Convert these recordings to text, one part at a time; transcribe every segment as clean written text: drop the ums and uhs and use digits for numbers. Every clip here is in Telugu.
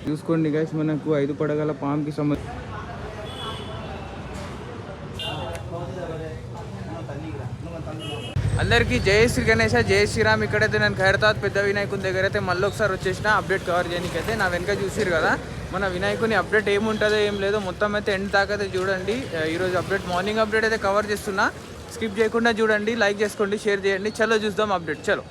చూసుకోండి గైస్, మనకు 5 పడగల పాముకి సంబంధించి అందరికీ జై శ్రీ గణేష, జై శ్రీరామ్. ఇక్కడైతే నేను ఖైరతాబాద్ పెద్ద వినాయకుని దగ్గర అయితే మళ్ళీ ఒకసారి వచ్చేసిన అప్డేట్ కవర్ చేయడానికి. అయితే నా వెనక చూసిరు కదా మన వినాయకుని అప్డేట్ ఏముంటుందో ఏం లేదో మొత్తం అయితే ఎండ్ దాకా అయితే చూడండి. ఈరోజు అప్డేట్ మార్నింగ్ అప్డేట్ అయితే కవర్ చేస్తున్నా, స్కిప్ చేయకుండా చూడండి, లైక్ చేసుకోండి, షేర్ చేయండి. చలో చూద్దాం అప్డేట్. చలో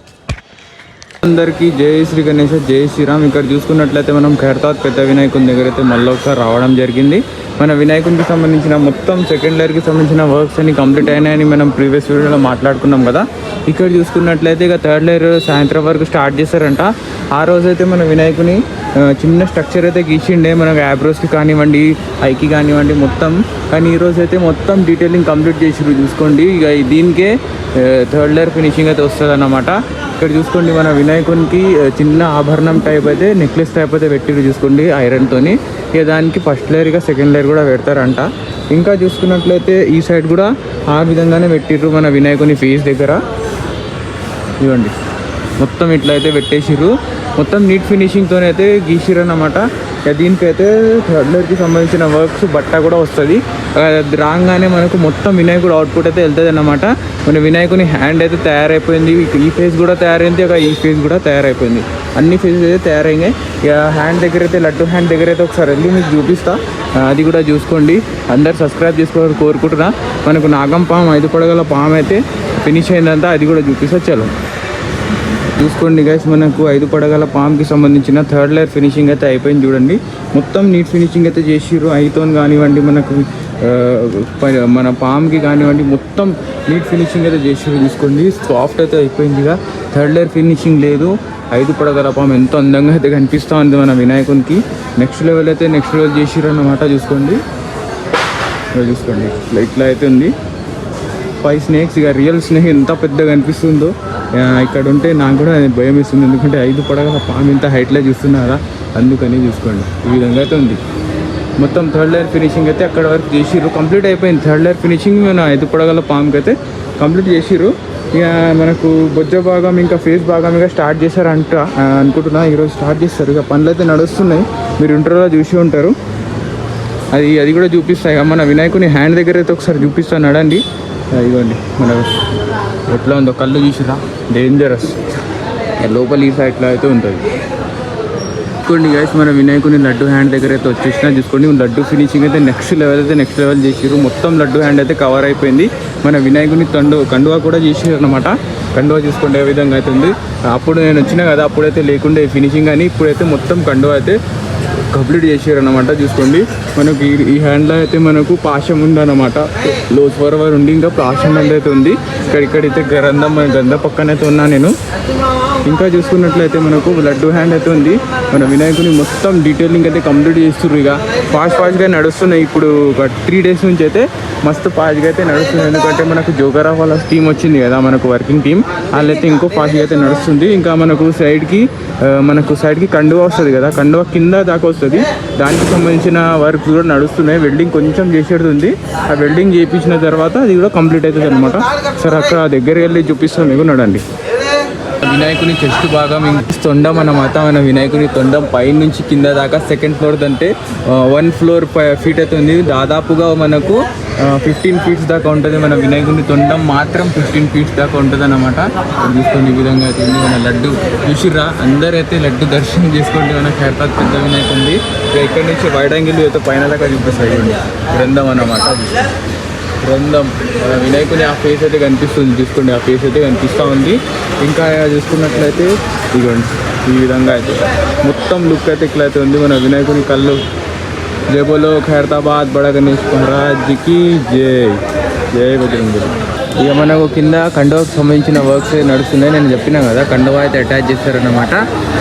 అందరికీ జై శ్రీ గణేష, జై శ్రీరామ్. ఇక్కడ చూసుకున్నట్లయితే మనం ఖైరతాబాద్ పెద్ద వినాయకుని దగ్గర అయితే మళ్ళీ ఒకసారి రావడం జరిగింది. మన వినాయకునికి సంబంధించిన మొత్తం సెకండ్ లేయర్కి సంబంధించిన వర్క్స్ అన్ని కంప్లీట్ అయినాయని మనం ప్రీవియస్ వీడియోలో మాట్లాడుకున్నాం కదా. ఇక్కడ చూసుకున్నట్లయితే ఇక థర్డ్ లేయర్ సాయంత్రం వరకు స్టార్ట్ చేస్తారంట. ఆ రోజైతే మన వినాయకుని చిన్న స్ట్రక్చర్ అయితే గీసిండే, మనకు యాబ్రోస్కి కానివ్వండి, ఐకి కానివ్వండి మొత్తం. కానీ ఈరోజు అయితే మొత్తం డీటెయిలింగ్ కంప్లీట్ చేసిరు. చూసుకోండి, ఇక దీనికే థర్డ్ లేయర్ ఫినిషింగ్ అయితే వస్తుంది అన్నమాట. ఇక్కడ చూసుకోండి, మన వినాయకునికి చిన్న ఆభరణం టైప్ అయితే నెక్లెస్ టైప్ అయితే పెట్టిరు. చూసుకోండి ఐరన్తోని. ఇక దానికి ఫస్ట్ లేయర్ ఇక సెకండ్ లేయర్ కూడా పెడతారంట. ఇంకా చూసుకున్నట్లయితే ఈ సైడ్ కూడా ఆ విధంగానే పెట్టిర్రు మన వినాయకుని ఫేస్ దగ్గర. ఇవ్వండి మొత్తం ఇట్లా అయితే పెట్టేసిర్రు. మొత్తం నీట్ ఫినిషింగ్తో అయితే గీసిర్రు అన్నమాట. దీనికైతే థర్డ్ లేయర్కి సంబంధించిన వర్క్స్ బట్ట కూడా వస్తుంది. రాగానే మనకు మొత్తం వినాయకుడు అవుట్పుట్ అయితే వెళ్తుంది అన్నమాట. మన వినాయకుని హ్యాండ్ అయితే తయారైపోయింది. ఈ ఫేస్ కూడా తయారైంది, ఈ ఫేస్ కూడా తయారైపోయింది. అన్ని ఫేసెస్ అయితే తయారైనాయి. ఇక హ్యాండ్ దగ్గర అయితే లడ్డు హ్యాండ్ దగ్గర అయితే ఒకసారి వెళ్ళి మీకు చూపిస్తా, అది కూడా చూసుకోండి. అందరు సబ్స్క్రైబ్ చేసుకోవాలని కోరుకుంటున్నా. మనకు నాగం పాము 5 పడగల పాము అయితే ఫినిష్ అయిందంతా, అది కూడా చూపిస్తా. చలో చూసుకోండి గైస్, మనకు 5 పడగల పామ్కి సంబంధించిన థర్డ్ లేయర్ ఫినిషింగ్ అయితే అయిపోయింది. చూడండి మొత్తం నీట్ ఫినిషింగ్ అయితే చేసిర్రు. ఐతోన్ కానివ్వండి, మనకు మన పామ్కి కానివ్వండి మొత్తం నీట్ ఫినిషింగ్ అయితే చేసిర్రు. చూసుకోండి సాఫ్ట్ అయితే అయిపోయింది. ఇక థర్డ్ లేయర్ ఫినిషింగ్ లేదు. 5 పడగల పాము ఎంతో అందంగా అయితే కనిపిస్తూ ఉంది మన వినాయకునికి. నెక్స్ట్ లెవెల్ చేసిర్రు అన్నమాట. చూసుకోండి ఇట్లా అయితే ఉంది. 5 స్నేక్స్, ఇక రియల్ స్నేక్ ఎంత పెద్దగా కనిపిస్తుందో. ఇక్కడ ఉంటే నాకు కూడా భయం వేస్తుంది, ఎందుకంటే 5 పడగల పాము ఇంత హైట్లో చూస్తున్నారా, అందుకని చూసుకోండి. ఈ విధంగా అయితే ఉంది. మొత్తం థర్డ్ లేయర్ ఫినిషింగ్ అయితే అక్కడ వరకు చేసిర్రు, కంప్లీట్ అయిపోయింది. థర్డ్ లేయర్ ఫినిషింగ్ మన 5 పడగల పాముకి అయితే కంప్లీట్ చేసిర్రు. ఇక మనకు బొజ్జ భాగం ఇంకా ఫేస్ భాగం ఇక స్టార్ట్ చేశారంట అనుకుంటున్నా. ఈరోజు స్టార్ట్ చేస్తారు. ఇక పనులు అయితే నడుస్తున్నాయి, మీరు ఇంటర్లో చూసి ఉంటారు. అది కూడా చూపిస్తాయి. ఇక మన వినాయకుని హ్యాండ్ దగ్గర అయితే ఒకసారి చూపిస్తాను నడండి. ఇదిగోండి మన ఎట్లా ఉందో, కళ్ళు చూసిరా, డేంజరస్. లోపల ఈ సైడ్లో అయితే ఉంటుంది. చూసుకోండి గైస్, మన వినాయకుని లడ్డు హ్యాండ్ దగ్గర అయితే వచ్చేసిన. చూసుకోండి లడ్డు ఫినిషింగ్ అయితే నెక్స్ట్ లెవెల్ చేసిరు. మొత్తం లడ్డు హ్యాండ్ అయితే కవర్ అయిపోయింది. మన వినాయకుని కండువా కూడా చేసిరు అనమాట. కండువా చూసుకోండి ఏ విధంగా అయితే ఉంది. అప్పుడు నేను వచ్చినా కదా, అప్పుడైతే లేకుండే ఫినిషింగ్ అని, ఇప్పుడైతే మొత్తం కండువా అయితే కంప్లీట్ చేసారు అన్నమాట. చూసుకోండి మనకు ఈ హ్యాండ్లో అయితే మనకు పాశం ఉందన్నమాట. లోస్ ఫోర్వర్ ఉండి ఇంకా పాశం హ్యాండ్ అయితే ఉంది. ఇక్కడైతే గంధ పక్కన అయితే ఉన్నా నేను. ఇంకా చూసుకున్నట్లయితే మనకు లడ్డు హ్యాండ్ అయితే ఉంది. మన వినాయకుని మొత్తం డీటెయిలింగ్ అయితే కంప్లీట్ చేస్తున్నారు. ఇక ఫాస్ట్గా నడుస్తున్నాయి. ఇప్పుడు ఒక 3 డేస్ నుంచి అయితే మస్తు ఫాస్ట్గా అయితే నడుస్తుంది. ఎందుకంటే మనకు జోగరా వాళ్ళ టీం వచ్చింది కదా, మనకు వర్కింగ్ టీం, వాళ్ళైతే ఇంకో ఫాస్ట్గా అయితే నడుస్తుంది. ఇంకా మనకు సైడ్కి కండువా వస్తుంది కదా, కండువా కింద దాకా వస్తుంది. దానికి సంబంధించిన వర్క్ కూడా నడుస్తున్నాయి. వెల్డింగ్ కొంచెం చేసేది ఉంది. ఆ వెల్డింగ్ చేయించిన తర్వాత అది కూడా కంప్లీట్ అవుతుంది అనమాట. సరే అక్కడ దగ్గరికి వెళ్ళి చూపిస్తాం మీకు, నడండి. వినాయకుని చెస్ట్ భాగం తొండం అన్నమాట. మన వినాయకుని తొండం పై నుంచి కింద దాకా సెకండ్ ఫ్లోర్ అంటే 1 ఫ్లోర్ ఫీట్ అయితే ఉంది. దాదాపుగా మనకు 15 ఫీట్స్ దాకా ఉంటుంది. మన వినాయకుని తొండం మాత్రం 15 ఫీట్స్ దాకా ఉంటుంది అన్నమాట. చూసుకోండి ఈ విధంగా అయితే ఉంది. మన లడ్డు చూసిర్రా, అందరైతే లడ్డు దర్శనం చేసుకోండి. మన ఖైరతాబాద్ పెద్ద వినాయకుంది. ఇక్కడ నుంచి వైడ్ యాంగిల్ అయితే పైన దాకా చూపిస్తాయి. గ్రంథం అన్నమాట. గ్రంథం మన వినాయకుని ఆ ఫేస్ అయితే కనిపిస్తుంది. చూసుకోండి ఆ ఫేస్ అయితే కనిపిస్తూ ఉంది. ఇంకా చూసుకున్నట్లయితే ఇదిగోండి ఈ విధంగా అయితే మొత్తం లుక్ అయితే ఇట్లా అయితే ఉంది. మన వినాయకుని కళ్ళు. జై బోలో ఖైరతాబాద్ బడా గణేష్ మహారాజ్కి జై. జై బజరంగబలి. ఇక మనకు కింద కండువాకు సంబంధించిన వర్క్స్ నడుస్తున్నాయి. నేను చెప్పినా కదా, కండువా అయితే అటాచ్ చేస్తారన్నమాట.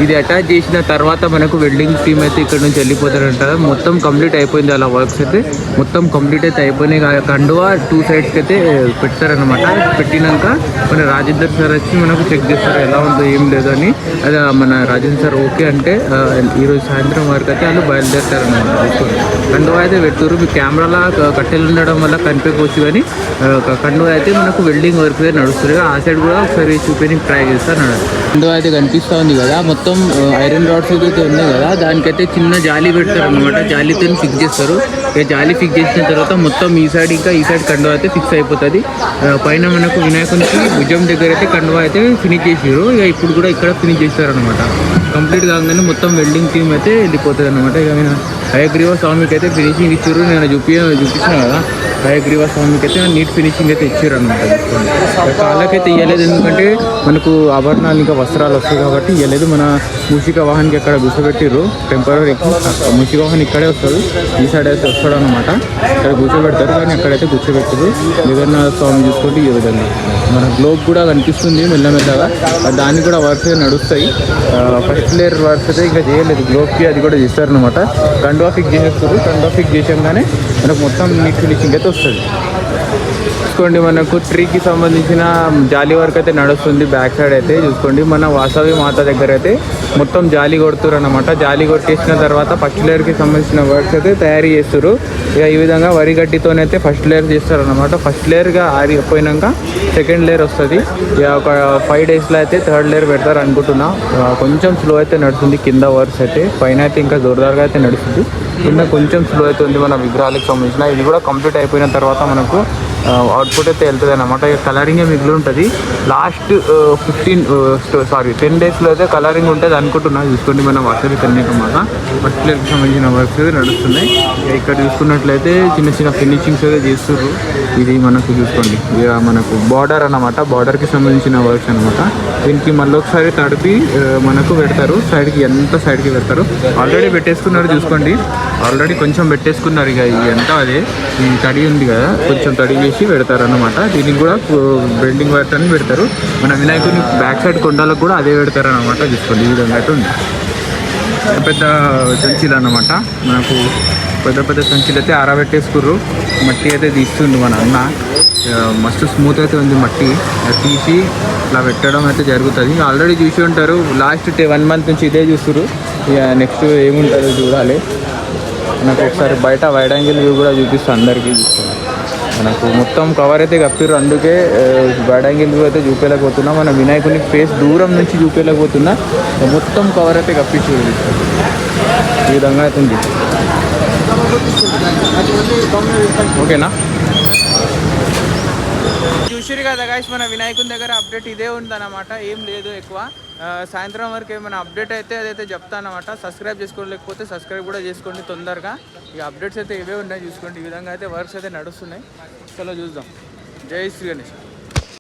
ఇది అటాచ్ చేసిన తర్వాత మనకు వెల్డింగ్ టీమ్ అయితే ఇక్కడ నుంచి వెళ్ళిపోతారంట. మొత్తం కంప్లీట్ అయిపోయింది. అలా వర్క్స్ అయితే మొత్తం కంప్లీట్ అయితే అయిపోయినాయి. కండువా 2 సైడ్స్కి అయితే పెడతారనమాట. పెట్టినాక మన రాజేందర్ సార్ వచ్చి మనకు చెక్ చేస్తారు ఎలా ఉందో ఏం లేదు అని. అది మన రాజేందర్ సార్ ఓకే అంటే ఈరోజు సాయంత్రం వరకు అయితే వాళ్ళు బయలుదేరుతారన్నమాట. కండువా అయితే పెడుతున్నారు. మీ కెమెరాలో కట్టెలు ఉండడం వల్ల కనిపించవచ్చు, కానీ కండువా అయితే మనకు వెల్డింగ్ వర్క్ నడుస్తుంది. ఆ సైడ్ కూడా ఒకసారి చూపించడానికి ట్రై చేస్తాను. ఇందులో అయితే కనిపిస్తూ ఉంది కదా, మొత్తం ఐరన్ రాడ్స్ అయితే ఉన్నాయి కదా, దానికైతే చిన్న జాలి పెడతారు అనమాట. జాలీతో ఫిక్స్ చేస్తారు. ఇక జాలి ఫిక్స్ చేసిన తర్వాత మొత్తం ఈ సైడ్ ఇంకా ఈ సైడ్ కండువా అయితే ఫిక్స్ అయిపోతుంది. పైన మనకు వినాయకునికి భుజం దగ్గర అయితే కండువా అయితే ఫినిష్ చేసారు. ఇక ఇప్పుడు కూడా ఇక్కడ ఫినిష్ చేస్తారు అనమాట. కంప్లీట్ కాగానే మొత్తం వెల్డింగ్ టీమ్ అయితే వెళ్ళిపోతుంది అనమాట. ఇక హయగ్రీవ స్వామికి అయితే ఫినిషింగ్ ఇచ్చారు. నేను చూపించాను కదా, హయగ్రీవ స్వామికి అయితే నీట్ ఫినిషింగ్ అయితే ఇచ్చారు అనమాట. కాళ్ళకైతే ఇవ్వలేదు, ఎందుకంటే మనకు ఆభరణాలు ఇంకా వస్త్రాలు వస్తాయి కాబట్టి ఇవ్వలేదు. మన మూషిక వాహనానికి ఎక్కడ కూర్చోబెట్టిర్రు టెంపరీ. మూషిక వాహనం ఇక్కడే వస్తుంది, ఈ సైడ్ అయితే వస్తాడు అనమాట. ఇక్కడ కూర్చోబెడతారు, కానీ అక్కడైతే కూర్చోబెట్టారు. జగన్నాథ స్వామి చూసుకుంటే ఈ విధంగా మన గ్లోబ్ కూడా కనిపిస్తుంది మెల్లమెల్లగా. దాన్ని కూడా వర్క్స్ నడుస్తాయి. ఫస్ట్ లేయర్ వర్క్స్ అయితే ఇంకా చేయలేదు గ్లోబ్కి, అది కూడా చేస్తారనమాట. కండువా ఫిక్స్ చేసేస్తారు. కండువా ఫిక్స్ చేసాగానే మనకు మొత్తం నీట్ ఫినిషింగ్ అయితే వస్తుంది. చూసుకోండి, మనకు ట్రీకి సంబంధించిన జాలి వర్క్ అయితే నడుస్తుంది. బ్యాక్ సైడ్ అయితే చూసుకోండి, మన వాసవి మాత దగ్గర అయితే మొత్తం జాలి కొడుతురు అనమాట. జాలి కొట్టేసిన తర్వాత ఫస్ట్ లేయర్కి సంబంధించిన వర్క్స్ అయితే తయారు చేస్తారు. ఇక ఈ విధంగా వరి గడ్డితోనైతే ఫస్ట్ లేయర్ చేస్తారు అనమాట. ఫస్ట్ లేయర్గా ఆరిపోయినాక సెకండ్ లేయర్ వస్తుంది. ఇక ఒక 5 daysలో అయితే థర్డ్ లేయర్ పెడతారు అనుకుంటున్నా. కొంచెం స్లో అయితే నడుస్తుంది కింద వర్క్స్ అయితే. పైన అయితే ఇంకా జోరుదారుగా అయితే నడుస్తుంది, కింద కొంచెం స్లో అయితే ఉంది మన విగ్రహాలకు సంబంధించిన. ఇది కూడా కంప్లీట్ అయిపోయిన తర్వాత మనకు అవుట్పుట్ అయితే వెళ్తుంది అనమాట. ఇక కలరింగే మిగిలి ఉంటుంది. లాస్ట్ 10 daysలో అయితే కలరింగ్ ఉంటుంది అనుకుంటున్నా. చూసుకోండి, మన వర్షాలు కన్యాకుమారి ఫస్ట్ లేయర్కి సంబంధించిన వర్క్స్ అయితే నడుస్తున్నాయి. ఇక్కడ చూసుకున్నట్లయితే చిన్న చిన్న ఫినిషింగ్స్ అయితే చేస్తుర్రు. ఇది మనకు చూసుకోండి, ఇక మనకు బార్డర్ అనమాట. బార్డర్కి సంబంధించిన వర్క్స్ అనమాట. దీనికి మళ్ళీ ఒకసారి తడిపి మనకు పెడతారు. సైడ్కి ఎంత సైడ్కి పెడతారు. ఆల్రెడీ పెట్టేసుకున్నారు చూసుకోండి, ఆల్రెడీ కొంచెం పెట్టేసుకున్నారు. ఇక ఎంత అదే ఈ తడి ఉంది కదా, కొంచెం తడి చేసి పెడతారు అన్నమాట. దీనికి కూడా బెండింగ్ వర్క్ అని పెడతారు. మన వినాయకుని బ్యాక్ సైడ్ కొండలకు కూడా అదే పెడతారు అన్నమాట. చూసుకోండి, ఈ విధంగా అయితే ఉంది. పెద్ద సంచులు అన్నమాట. మనకు పెద్ద పెద్ద సంచులు అయితే ఆరబెట్టేసుకుర్రు. మట్టి అయితే తీస్తుండు మన అన్న. మస్తు స్మూత్ అయితే ఉంది మట్టి. తీసి ఇలా పెట్టడం అయితే జరుగుతుంది. ఆల్రెడీ చూసి ఉంటారు, లాస్ట్ 1 month నుంచి ఇదే చూస్తున్నారు. ఇక నెక్స్ట్ ఏముంటుందో చూడాలి. నాకు ఒకసారి బయట వైడ్ యాంగిల్ వ్యూ కూడా చూపిస్తాను అందరికీ. చూస్తున్నాను, మనకు మొత్తం కవర్ అయితే కప్పిర్రు. అందుకే వైడ్ యాంగిల్ వ్యూ అయితే చూపించలేకపోతున్నా. మన వినాయకుని ఫేస్ దూరం నుంచి చూపించలేకపోతున్నా. మొత్తం కవర్ అయితే కప్పించి ఈ విధంగా అయితే ఉంది. ఓకేనా, చూసిరు కదా గైస్, మన వినాయకుని దగ్గర అప్డేట్ ఇదే ఉందన్నమాట. ఏం లేదు ఎక్కువ. సాయంత్రం వరకు ఏమైనా అప్డేట్ అయితే అదైతే చెప్తానమాట. సబ్స్క్రైబ్ చేసుకోలేకపోతే సబ్స్క్రైబ్ కూడా చేసుకోండి తొందరగా. ఇక అప్డేట్స్ అయితే ఇవే ఉన్నాయి చూసుకోండి. ఈ విధంగా అయితే వర్క్స్ అయితే నడుస్తున్నాయి. చలో చూద్దాం. జై శ్రీ గణేష్.